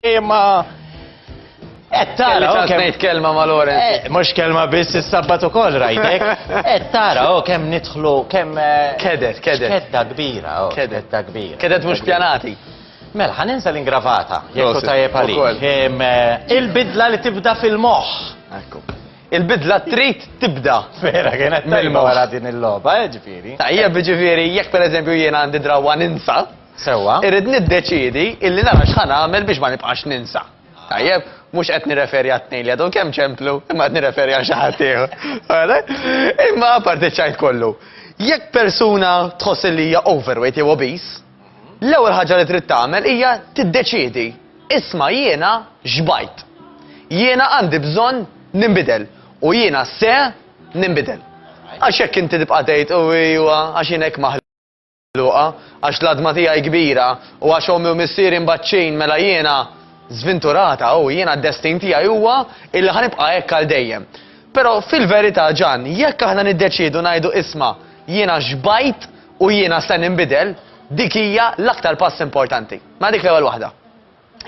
Ma tara, Kelli kelma ma' Lorenz. mux kelma biss is-sabbat ukoll rajtek. Tara, kemm nidħlu, kemm Kedet. kedda kbira, kedda kbira. Kedet mhux pjanati. Mela, ħaninsa l-ingravata, jekk Prosit, tajjeb għalik. ukoll. Il-bidla li tibda fil-moħħ. Ekku. Il-bidla trid tibda. Vera, kienet tajba Mill-moħħ. wara din il-logħba, ġifieri. Tajjeb ġifieri, jekk pereżempju jiena għandi drawa ninsa, Sewwa. irrid niddeċiedi illi nara x'ħan nagħmel biex ma nibqax ninsa. Tajjeb, mhux qed nirreferi għat-tnejn li għadhom kemm ċemplu, imma qed nirreferi għal xi ħadd ieħor. Imma apparti ċajt kollu. Jekk persuna tħoss li hija overweight jew obese, l-ewwel ħaġa li trid tagħmel hija tiddeċiedi. Isma' jiena xbajt. Jiena għandi bżonn ninbidel u jiena se ninbidel. Għax hekk inti tibqa' tgħid u iwa għax jien hekk maħluqa, għax l-adma tiegħi kbira u għax ommi u missieri mbaċċin mela jiena żvinturata u jiena d-destin tiegħi huwa illi ħanibqa' hekk għal dejjem. Però fil-verità ġan, jekk aħna niddeċiedu ngħidu isma' jiena xbajt u jiena se ninbidel, dik hija l-aktar pass importanti. Ma dik l-ewwel waħda.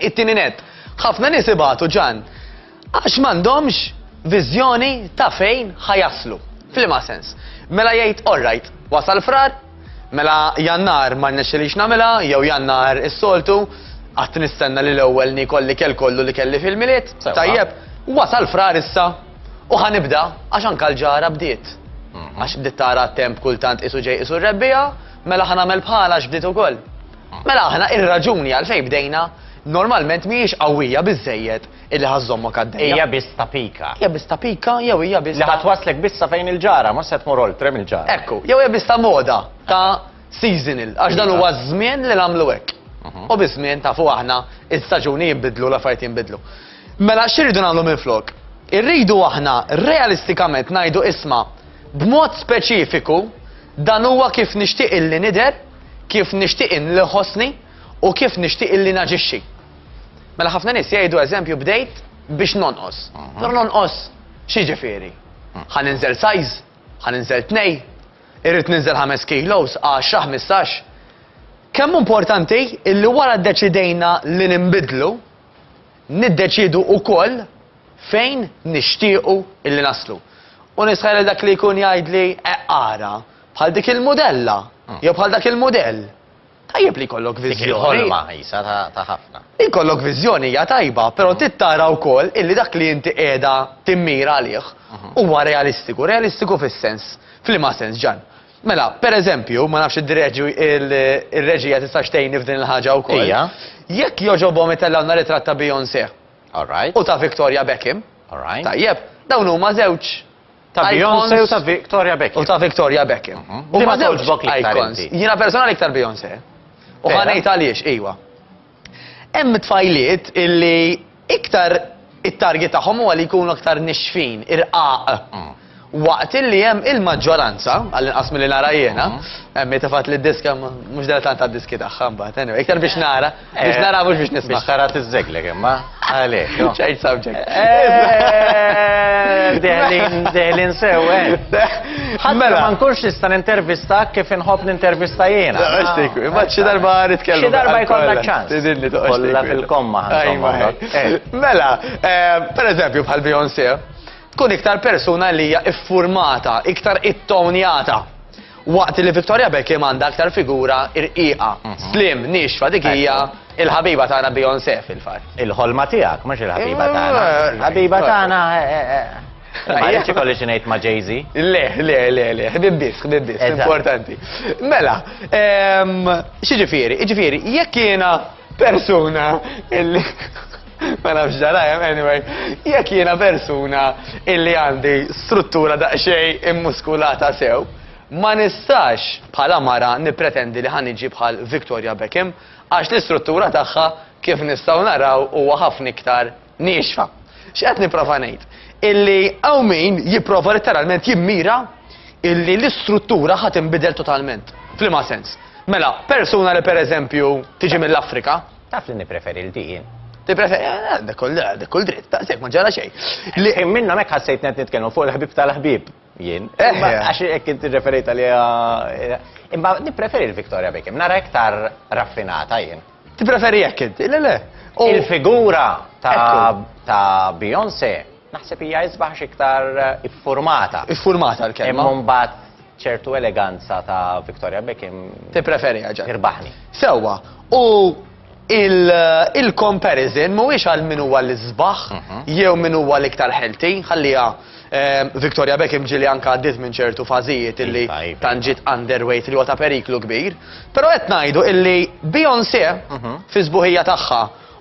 It-tieni net, ħafna nies ibatu ġan għax m'għandhomx viżjoni ta' fejn ħajaslu. F'liema sens. Mela jgħid alright, wasal frar, mela jannar ma nnexxilix nagħmilha, jew jannar is-soltu, qatt nistenna li l-ewwel nikolli kell kollu li kelli fil-miliet. Tajjeb, wasal frar issa u ħanibda għax anke l-ġara bdiet. Għax bdiet tara t-temp kultant isu ġej isu rebbija, mela ħanamel bħala għax bdiet ukoll. Mela aħna ir-raġuni għalfejn bdejna normalment mhijiex qawwija biżejjed illi ħażommok għaddejja. Hija biss ta' pika. Hija biss ta' pika jew hija biss Li ħatwaslek biss sa fejn il-ġara, mhux se tmur oltre mill-ġara. Ekku, jew hija biss ta' moda ta' seasonal, għax dan huwa żmien li nagħmlu hekk. U biż-żmien tafu aħna il-staġuni jinbidlu, l-affarijiet jinbidlu. Mela x'irridu nagħmlu minflok? Irridu aħna realistikament ngħidu isma' b'mod speċifiku dan huwa kif nixtieq illi nidher, kif nixtieq li ħossni u kif nixtieq illi naġixxi. Mela ħafna nies jgħidu eżempju bdejt biex nonqos. Però nonqos xi ġifieri? Ħaninżel size, ħaninżel tnej, irrid ninżel 5 kilos, 10, 15. Kemm importanti illi wara ddeċidejna li ninbidlu, niddeċidu wkoll fejn nixtiequ illi naslu. U nisħel dak li jkun jgħidli ara bħal dik il-modella, jew bħal dak il-modell. Tajjeb li jkollok viżjoni. Ħolma ħisa ta' ħafna. Ikollok viżjoni hija tajba, però tittara wkoll illi dak li inti qiegħda timmira għalih huwa realistiku fis-sens. F'liema sens ġan. Mela, pereżempju, ma nafx il-reġija tista' xtejni f'din il-ħaġa wkoll. Hija. Jekk joġobhom itellawna ritratt ta' Beyoncé All right. u ta' Victoria Beckham, All right. tajjeb, dawn huma żewġ Ta' Beyoncé u ta' Victoria Beckham. u ta' Victoria Beckham. Li ma Huma żewġ toġbok l-iktar icons. inti? Jiena personali iktar Beyoncé. U Vera? ħanejt għaliex, iwa. Hemm tfajliet illi iktar it-target tagħhom huwa li jkunu aktar nixfin, irqaq. Waqt illi hemm il-maġġoranza, għall-inqas milli nara jiena, hemm tafat li d-diska mhux dara tant għad-diski tagħha mbagħad, anyway, iktar biex nara mhux biex nisma'. Biex tara tiżżeglek imma. Għalek. Change subject. Deħlin sew, Ħadd ma nkunx nista' nintervistak kif inħobb nintervista jiena. Imma xi darba nitkellmu. Xi darba jkollna ċans. Tidilli Kollha fil-komma Mela, pereżempju bħal Beyoncé, tkun iktar persuna li hija iffurmata, iktar ittonjata. Waqt li Victoria Beckham għandha aktar figura irqiqa, slim, nixfa, dik hija il-ħabiba tagħna Beyoncé fil-fatt. Il-ħolma tiegħek, mhux il-ħabiba tagħna. Il-ħabiba tagħna. Ma jridx ikolli xi ngħid ma' Jay-Z. Le, ħbibbis, importanti. Mela, xi ġifieri? Ġifieri, jekk jiena persuna illi ma nafx ġarajem, anyway, jekk jiena persuna illi għandi struttura daqsxejn immuskulata sew, ma nistax bħala mara nippretendi li ħaniġi bħal Victoria Beckham għax l-istruttura tagħha kif nistgħu naraw huwa ħafna iktar nixfa. X'qed nipprova ngħid? Illi hawn min jipprova letteralment jimmira illi l-istruttura ħadd inbidel totalment. F'liema sens. Mela, persuna li pereżempju tiġi mill-Afrika. Taf li nippreferi l-tijin. Tippreferi, kull dritt, taqsek ma ġara xejn. Minna mek ħassejt net nitkellmu fuq il-ħbib tal-ħbib. Jien. Għax hekk inti referejt għalija. Imma nippreferi l-Victoria Beckham, nara iktar raffinata jien. Tippreferi jekk inti? Le. Il-figura ta' Beyoncé naħseb hija jisbaħ iktar iffurmata. Iffurmata l-kelma. Imma mbagħad ċertu eleganza ta' Victoria Beckham Tippreferi ħaġa. irbaħni. Sewwa, u il-comparison mhuwiex għal min huwa l-isbaħ jew min huwa l-iktar ħelti, ħallija Victoria Beckham ġili anka għaddit minn ċertu fażijiet illi tanġit underweight li huwa ta' periklu kbir. Però qed ngħidu illi Beyoncé fi żbuħija tagħha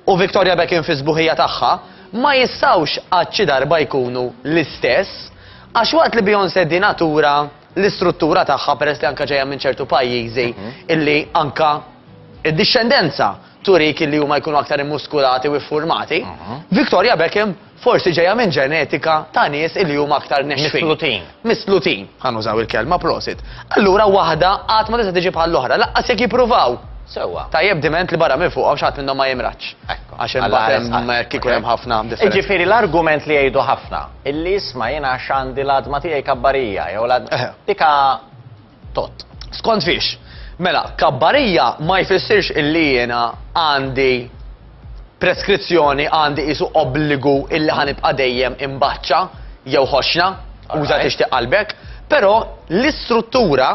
u Victoria Beckham fi żbuħija tagħha ma jistgħux għadxi darba jkunu l-istess għax waqt li Beyoncé di natura l-istruttura tagħha peress li anka ġejja minn ċertu pajjiżi illi anka id-discendenza turik illi huma jkunu aktar immuskulati u iffurmati, Victoria Beckham forsi ġejja minn ġenetika ta' nies illi huma aktar nexfin. Mislutin. Mislutin, ħanużaw il-kelma prosit. Allura waħda qatt ma tista' tiġi bħal l-oħra, laqqas jekk jippruvaw. Sewwa. Tajjeb diment li barra minn fuq xatt minnhom ma jimraċ. Ekku. Għax hemm kieku hemm ħafna differenzi. Ġifieri l-argument li jgħidu ħafna, illi isma' jiena x'għandi l-adma tiegħi kabbarija jew dika tot. Skont fiex. Mela, kabbarija ma jfissirx illi jiena għandi preskrizzjoni, għandi isu obbligu illi ħanibqa' dejjem imbaċċa jew ħoxna, uża tixtieq qalbek, però l-istruttura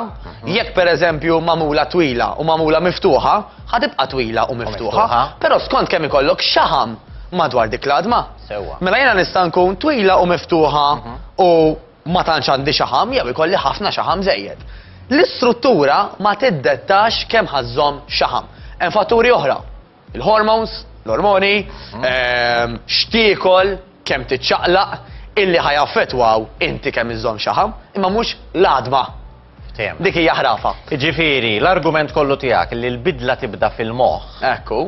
jekk pereżempju magħmula twila u magħmula miftuħa, ħatibqa' twila u miftuħa, però skont kemm ikollok xaħam madwar dik l-adma. Sewwa. Mela jiena nista' nkun twila u miftuħa u ma tantx għandi xaħam jew ikolli ħafna xaħam żejjed. L-istruttura ma tiddettax kemm ħażżomm xaħam. Hemm fatturi oħra. Il-hormones, l-ormoni, xtiekol, kemm tiċċaqlaq, illi ħajaffettwaw inti kemm iżżomm xaħam, imma mhux l-adma. Dik hija ħrafa. Ġifieri, l-argument kollu tiegħek li l-bidla tibda fil-moħħ. Ekku.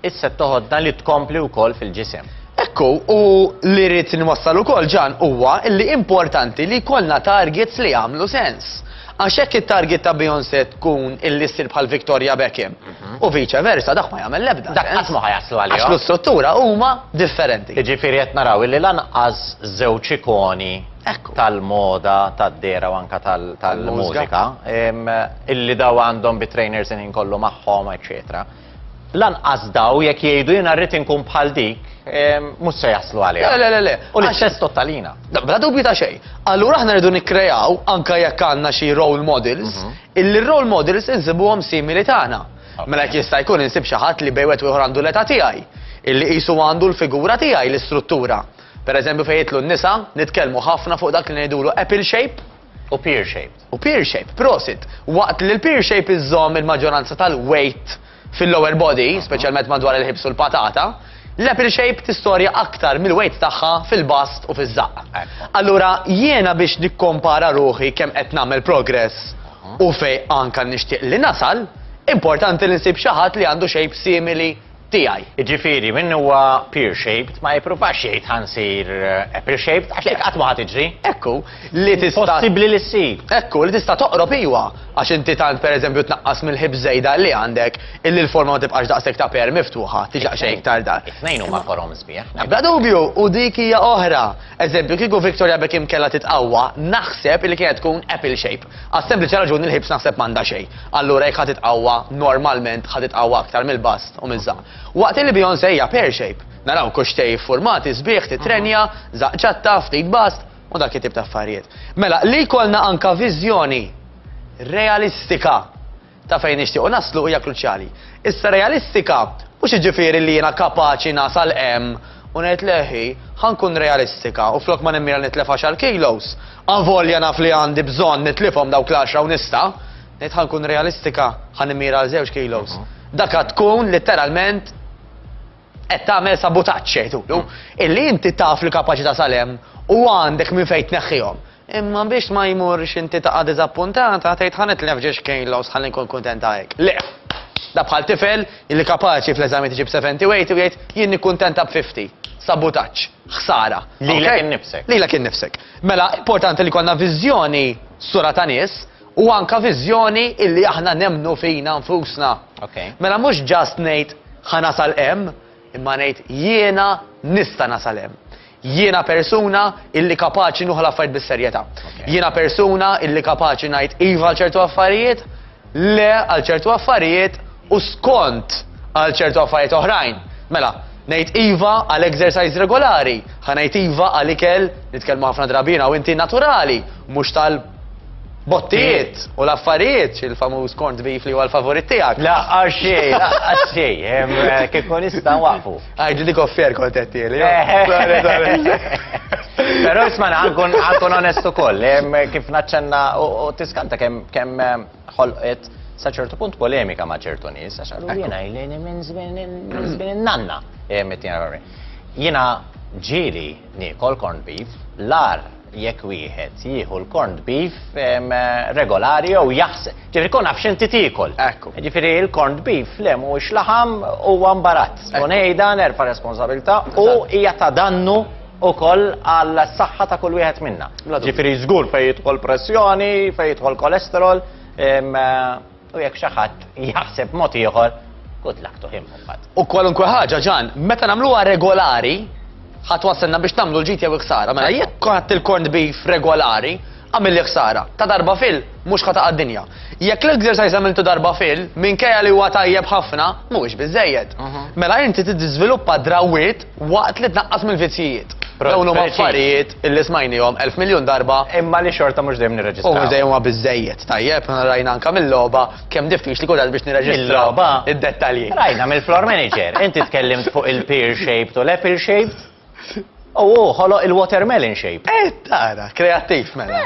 Issa toħodna li tkompli wkoll fil-ġisem. Ekku, u li rrid nwassal ukoll ġan huwa illi importanti li jkollna targets li jagħmlu sens. Għax hekk it-target ta' Beyoncé tkun illi ssir bħal Victoria Beckham. U viċa versa, dak ma jagħmel l-ebda. Dak qatt ma ħajaslu għalihom. Għax l-istruttura huma differenti. Ġifieri qed naraw illi lanqas żewġ ikoni tal-moda, tad-dera u anke tal-mużika, illi daw għandhom bit-trainers in kollu magħhom, eċetera. Lanqas daw jekk jgħidu jiena rrid inkun bħal dik, mhux se jaslu għaliha. Le. U l-istess tottalina. Bla dubju ta' xejn. Allura aħna rridu nikkreaw anke jekk għandna xi role models, illi role models insibuhom simili tagħna. Mela jekk jista' jkun insib xi ħadd li bejwet ieħor għandu l-età tiegħi, illi qisu għandu l-figura tiegħi, l-istruttura. Pereżempju fejn jitlu n-nisa nitkellmu ħafna fuq dak li ngħidulu apple shape u pear shaped. U pear shape, prosit. Waqt li l-pear shape iżżomm il-maġġoranza tal-weight fil-lower body, speċjalment madwar il-ħibs u l-patata, l-apple shape tistorja aktar mill-weight tagħha fil-bast u fiż-żaq. Allura jiena biex nikkompara ruħi kemm qed nagħmel progress u fej anka nixtieq li nasal, importanti li nsib xi ħadd li għandu shape simili tiegħi. Ġifieri min huwa pear shaped ma jippruvax jgħid ħansir apple shaped għax qatt ma ħadd tiġri. Ekku li tista' possibbli li ssir. Ekku li tista' toqrob iwa għax inti tant pereżempju tnaqqas mill-ħib żejda li għandek illi l-forma ma tibqax daqshekk ta' per miftuħa, tiġaq xejn iktar dar. It-tnejn huma forom sbieħ. Bla dubju, u dik hija oħra. Eżempju, kieku Victoria Beckham kellha titqawwa, naħseb li kienet tkun apple shape. Għas sempliċi raġuni l-ħibs naħseb m'għandha xejn. Allura jekk ħad titqawwa normalment ħad titqawwa aktar mill-bast u miż-żaq. Waqt li Beyoncé hija pear shape, naraw kuxtej formati sbieħ titrenja, żaqċatta, ftit bast u dak it-tip ta' affarijiet. Mela li jkollna anka viżjoni realistika ta' fejn nixtiequ naslu hija kruċjali. Issa realistika mhux jiġifieri li jiena kapaċi nasal hemm u ngħid leħi ħankun realistika u flok ma nimmira nitlef 10 kilos. Avolja naf li għandi bżonn nitlifhom dawk l-10 u nista' ngħid ħankun realistika ħanimmira għal 2 kilos. Dak tkun letteralment qed tagħmel sabotaġġ xejtulu, illi inti taf li kapaċità salem u għandek minn fejn tneħħihom. Imma biex ma jmurx inti taqa' diżappuntata tgħid ħanitlef 10 kilos ħalli nkun kuntenta hekk. Le, da bħal tifel illi kapaċi fl-eżami tiġib 78 u jgħid jien nikkuntenta b'50. Sabotaġġ, ħsara. Lilek innifsek. Lilek innifsek. Mela importanti li konna viżjoni sura ta' nies u anka viżjoni illi aħna nemnu fina nfusna. Mela mhux ġast ngħid ħanasal hemm, imma ngħid jiena nista' nasal hemm. Jiena persuna illi kapaċi nuħal affarijiet bis-serjetà. Jiena persuna illi kapaċi ngħid iva għal ċertu affarijiet, le għal ċertu affarijiet u skont għal ċertu affarijiet oħrajn. Mela, ngħid iva għal exercise regolari, ħanajt iva għal ikel nitkellmu ħafna drabina u inti naturali, mhux tal-bottijiet u l-affarijiet, il-famuż corned beef li huwa l-favorit tiegħek. La, xej, kif nista' waqfu. Għajdi dik offer kontetti li. Pero isman, għankun onest ukoll, kif naċċenna u tiskanta kemm ħolqet sa ċertu punt polemika ma' ċertu nies, għax għallu jiena jlejni minn żmien in-nanna. Jiena ġieli niekol corned beef, lar jekk wieħed jieħu l-corned beef regolari jew jaħseb. Ġifieri kun naf x'inti tiekol. Ġifieri l-corned beef le mhuwiex laħam huwa mbarazz. U ngħidha nerfa' responsabilità u hija ta' dannu ukoll għall saħħa ta' kull wieħed minna. Ġifieri żgur fejn jidħol pressjoni, fejn jidħol kolesterol, u jekk xi ħadd jaħseb mod ieħor, good luck to him mbagħad. U kwalunkwe ħaġa ġan, meta nagħmluha regolari, ħadd wasalna biex tagħmlu l-ġid jew ħsara. Mela jekk ħadd il-corned beef regolari, għamil li ħsara. Ta' darba fil, mhux ħata għad-dinja. Jekk l-exercise għamiltu darba fil, minkejja li huwa tajjeb ħafna, mhuwiex biżejjed. Mela inti tiżviluppa drawwiet waqt li tnaqqas mill-vizzijiet. Dawn huma affarijiet illi smajnihom 1000 miljun darba. Imma li xorta mhux dejjem nirreġistraw. U mhux dejjem huwa biżejjed. Tajjeb, rajna anke mill-logħba kemm diffiċli kulħadd biex nirreġistraw id-dettalji. Rajna mill-floor manager, inti tkellimt fuq il-pear shaped u l-apple shaped. U ħolo il-watermelon shape. Tara, kreattiv mela.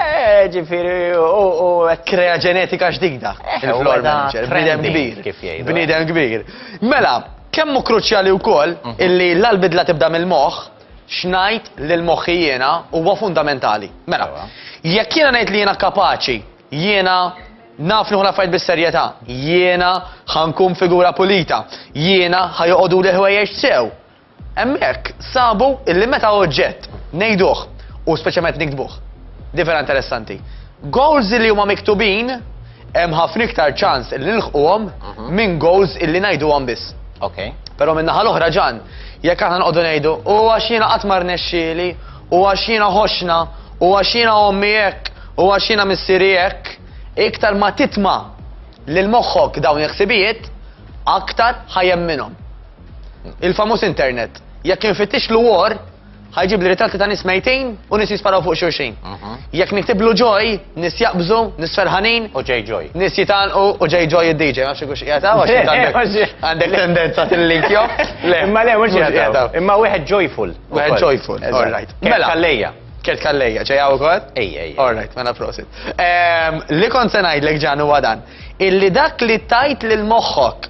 Ġifieri u Krea ġenetika ġdida. Il-floor manager, bniedem kbir. Kif jgħidu. Bniedem kbir. Mela, kemm hu kruċjali wkoll illi l-albidla tibda mill-moħħ, x'ngħid lil moħħi jiena huwa fundamentali. Mela, jekk jiena ngħid li jiena kapaċi, jiena naf li ħafajt bis-serjetà, jiena ħankun figura pulita, jiena ħajoqogħdu li ħwejjeġ sew. Hemmhekk sabu illi meta oġġett ngħiduh u speċjalment nikdbuh. Differa interessanti. Goals li huma miktubin hemm ħafna iktar ċans li nilħquhom minn goals illi ngħiduhom biss. Okay. Però minn naħa l-oħra ġan, jekk aħna nqogħdu ngħidu u għax jiena qatt ma rnexxieli, u għax jiena ħoxna, u għax jiena ommi hekk, u għax jiena missieri hekk, iktar ma titma' lil moħħok dawn il-ħsibijiet, aktar ħajjemminhom. Il-famuż internet, jekk infittix l-war, ħajġib li ritratti ta' nies mejtin u nies jisparaw fuq xulxin. Jekk niktiblu ġoj, nies jaqbżu, nies ferħanin, u ġej ġoj. Nies jitalqu u ġej ġoj id-DJ, ma xi kux jagħtaw għandek tendenza til-linkjo. Imma le mhux jagħtaw. Imma wieħed joyful. Wieħed joyful, all right. Mela kallejja. Kert kallejja, ġejjaw ukoll? Ejja. All right, mela prosit. Li kont se ngħidlek ġan huwa dan, illi dak li tajt lil moħħok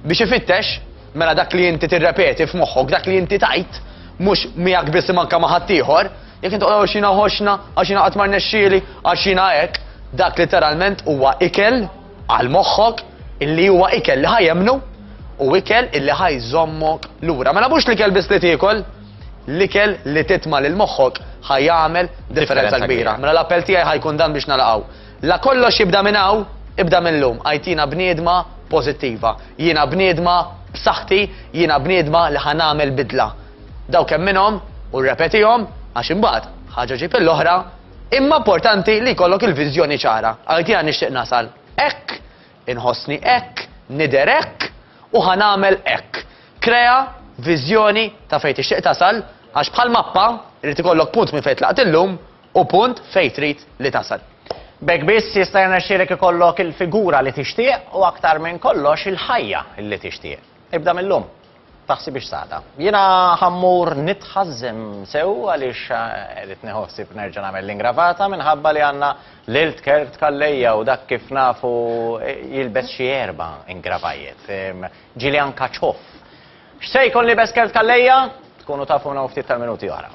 biex ifittex, mela dak li inti tirrepeti f'moħħok, dak li inti tajt, mhux miegħek biss manka ma' ħadd ieħor, jekk inti qogħdu xina ħoxna, għax jiena qatt ma rnexxieli, għax jiena hekk, dak literalment huwa ikel għal moħħok illi huwa ikel li ħajemnu u ikel illi ħajżommok lura. Mela mhux l-ikel biss li tiekol, l-ikel li titma' lil moħħok ħajjagħmel differenza kbira. Mela l-appell tiegħi ħajkun dan biex nalaqgħu. La kollox jibda minn hawn, ibda minnhom. Għajtina bniedma pożittiva. Jiena bniedma b'saħħti, jiena bniedma li ħanamel bidla. Daw kemm minnhom u rrepetihom għax imbagħad ħaġa ġib l-oħra, imma importanti li jkollok il-viżjoni ċara. Għajtina nixtieq nasal hekk, inħossni hekk, nider hekk u ħanamel hekk. Krea viżjoni ta' fejn tixtieq tasal għax bħal mappa irid ikollok punt minn fejn tlaqt illum u punt fejn trid li tasal. Bek biss jista' jirnexxielek ikollok il-figura li tixtieq u aktar minn kollox il-ħajja li tixtieq. Ibda mill-lum. Taħsi biex sada. Jiena ħammur nitħazzem sew għaliex qed neħossib nerġa' nagħmel l-ingravata minħabba li għandna Lilt Kert Kallejja u dak kif nafu jilbes xi erba' ingravajiet. Ġiljan Kaċoff. X'se jkun libes Kert Kallejja? Tkunu tafuna ftit tal-minuti oħra.